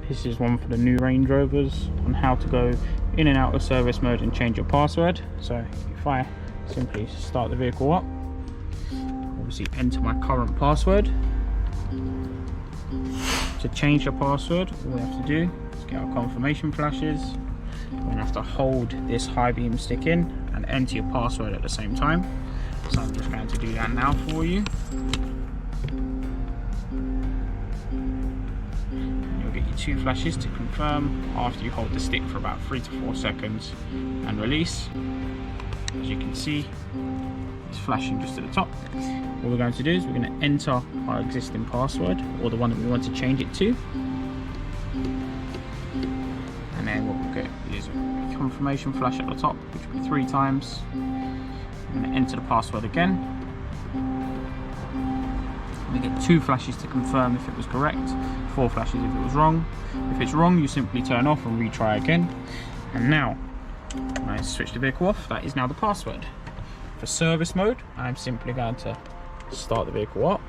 This is one for the new Range Rovers on how to go in and out of service mode and change your password. So if I simply start the vehicle up, obviously enter my current password. To change your password, all we have to do is get our confirmation flashes. We're going to have to hold this high beam stick in and enter your password at the same time. So I'm just going to do that now for you. You'll get your 2 flashes to confirm after you hold the stick for about 3 to 4 seconds and release. As you can see, it's flashing just at the top. What we're going to do is we're going to enter our existing password, or the one that we want to change it to. And then what we'll get is a confirmation flash at the top, which will be 3 times. I'm going to enter the password again. We get 2 flashes to confirm if it was correct, 4 flashes if it was wrong. If it's wrong, you simply turn off and retry again. And now, when I switch the vehicle off, that is now the password. For service mode, I'm simply going to start the vehicle up,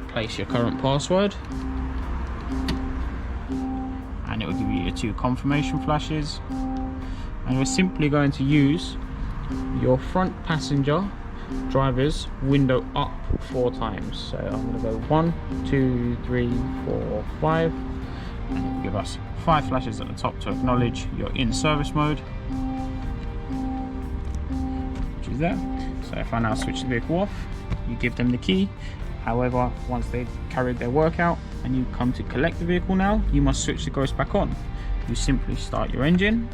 place your current password, and it will give you your 2 confirmation flashes. And we're simply going to use your front passenger driver's window up 4 times. So I'm going to go 1, 2, 3, 4, 5, and it will give us 5 flashes at the top to acknowledge you're in service mode, which is there. So if I now switch the vehicle off, you give them the key. However, once they've carried their work out and you come to collect the vehicle now, you must switch the ghost back on. You simply start your engine,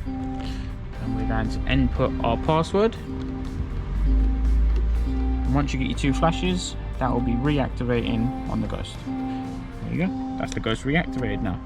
and we're going to input our password. And once you get your 2 flashes, that will be reactivating on the ghost. There you go, that's the ghost reactivated now.